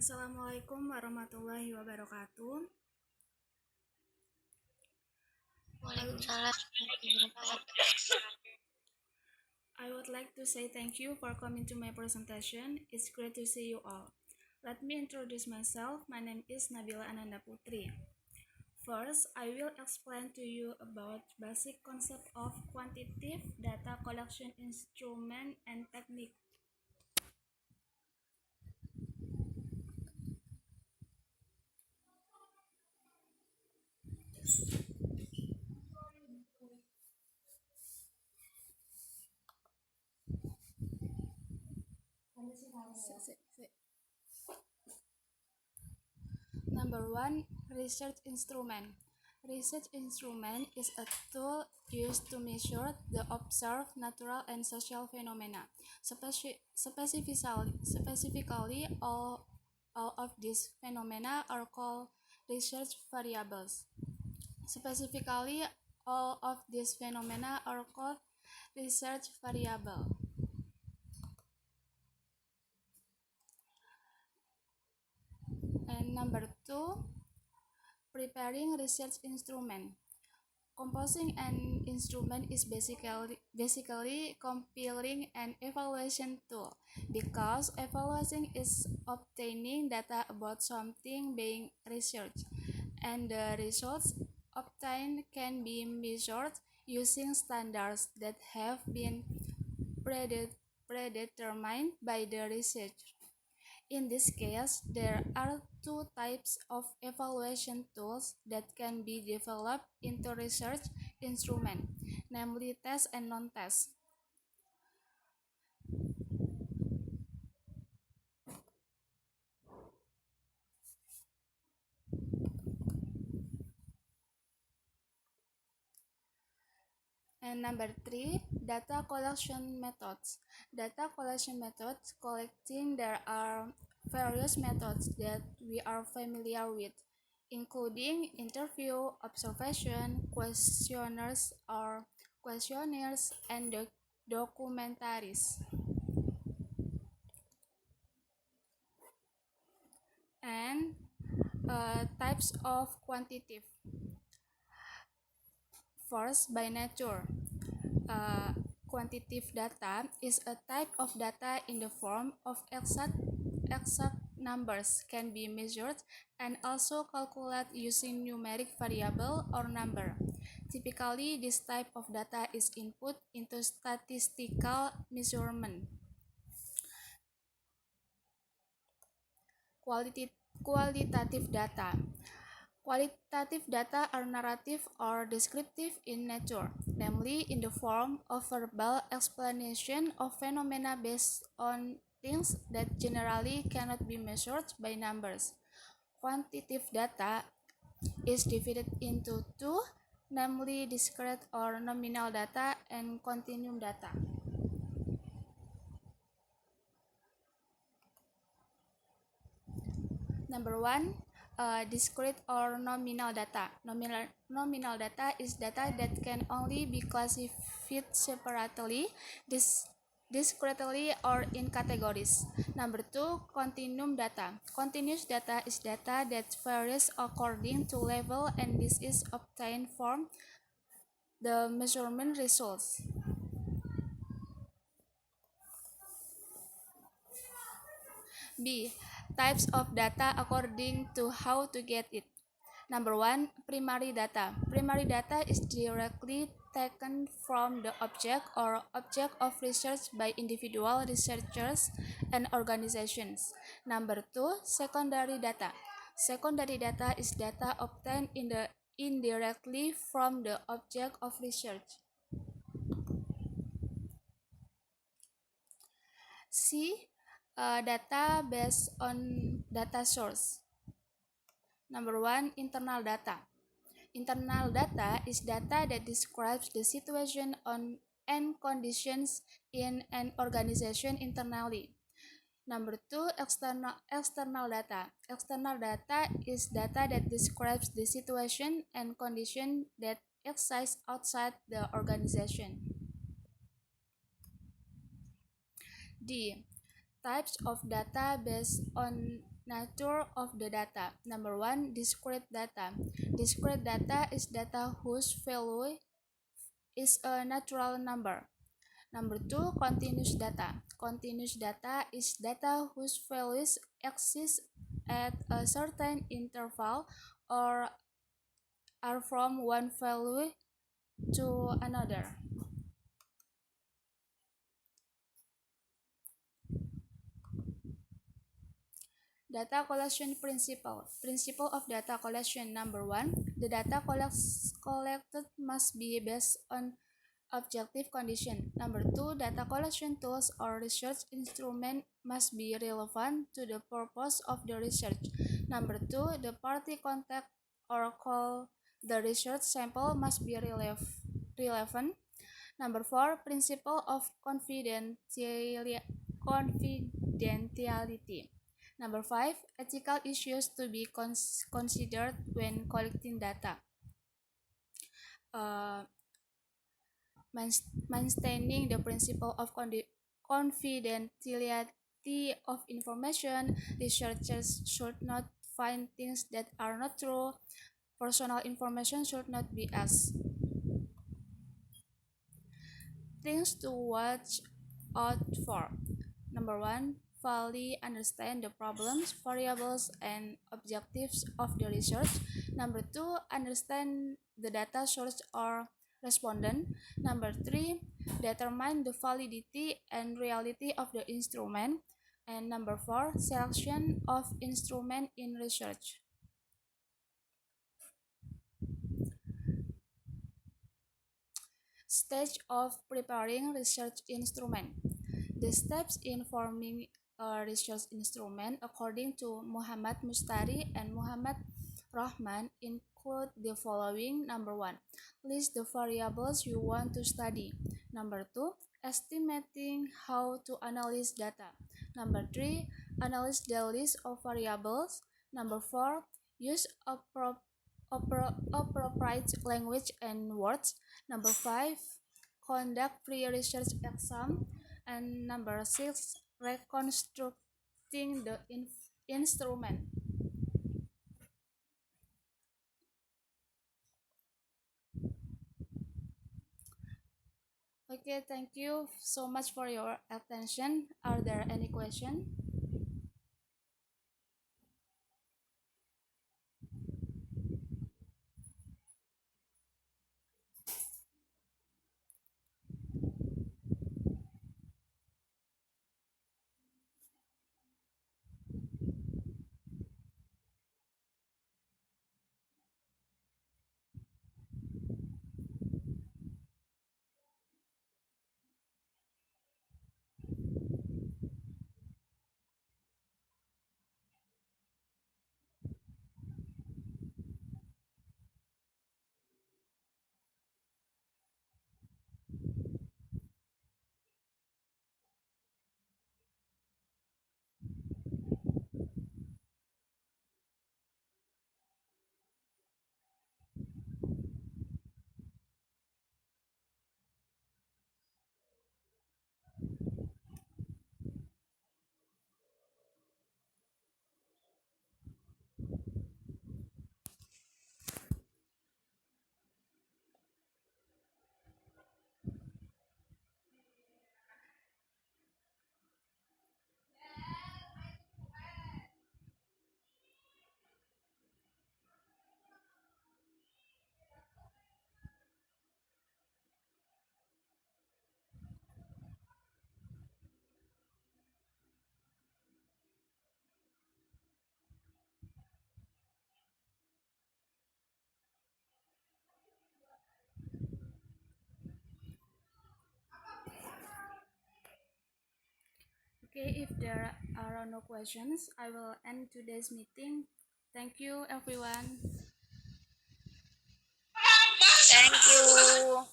Assalamualaikum warahmatullahi wabarakatuh. Waalaikumsalam warahmatullahi wabarakatuh. I would like to say thank you for coming to my presentation. It's great to see you all. Let me introduce myself. My name is Nabila Ananda Putri. First, I will explain to you about basic concept of quantitative data collection instrument and technique. Number one, research instrument. Research instrument is a tool used to measure the observed natural and social phenomena. Specifically, all of these phenomena are called research variables. Specifically, all of these phenomena are called research variable. And number two, preparing research instrument. Composing an instrument is basically compiling an evaluation tool, because evaluation is obtaining data about something being researched, and the results obtained can be measured using standards that have been predetermined by the researcher. In this case, there are two types of evaluation tools that can be developed into research instrument, namely test and non-test. And number three, data collection methods. Data collection methods collecting, there are various methods that we are familiar with, including interview, observation, questionnaires, and documentaries. And types of quantitative. First, by nature. Quantitative data is a type of data in the form of exact numbers, can be measured and also calculated using numeric variable or number. Typically, this type of data is input into statistical measurement. Qualitative data. Qualitative data are narrative or descriptive in nature, namely in the form of verbal explanation of phenomena based on things that generally cannot be measured by numbers. Quantitative data is divided into two, namely discrete or nominal data and continuum data. Number one, discrete or nominal data. Nominal data is data that can only be classified separately, discretely, or in categories. Number two, continuum data. Continuous data is data that varies according to level, and this is obtained from the measurement results. B. Types of data according to how to get it. Number one, primary data. Primary data is directly taken from the object or object of research by individual researchers and organizations. Number two, secondary data. Secondary data is data obtained indirectly from the object of research. C. Data based on data source. Number one, internal data. Internal data is data that describes the situation and conditions in an organization internally. Number two, external data. External data is data that describes the situation and condition that exist outside the organization. D. Types of data based on Nature of the data. Number one, discrete data. Discrete data is data whose value is a natural number. Number two, continuous data. Continuous data is data whose values exist at a certain interval or are from one value to another. Data collection principle. Principle of data collection. Number one, the data collected must be based on objective condition. Number two, data collection tools or research instrument must be relevant to the purpose of the research. Number two, the party contact or call the research sample must be relevant. Number four, principle of confidentiality. Number five, ethical issues to be considered when collecting data. Uh, Maintaining the principle of confidentiality of information. Researchers should not find things that are not true. Personal information should not be asked. Things to watch out for. Number one, fully understand the problems, variables, and objectives of the research. Number two, understand the data source or respondent. Number three, determine the validity and reality of the instrument. And number four, selection of instrument in research. Stage of preparing research instrument. The steps in forming a research instrument according to Muhammad Mustari and Muhammad Rahman include the following. Number one, list the variables you want to study. Number two, estimating how to analyze data. Number three, analyze the list of variables. Number four, use appropriate language and words. Number five, conduct pre-research exam. And number six, reconstructing the instrument. Okay, thank you so much for your attention. Are there any questions? Okay, if there are no questions, I will end today's meeting. Thank you, everyone. Thank you.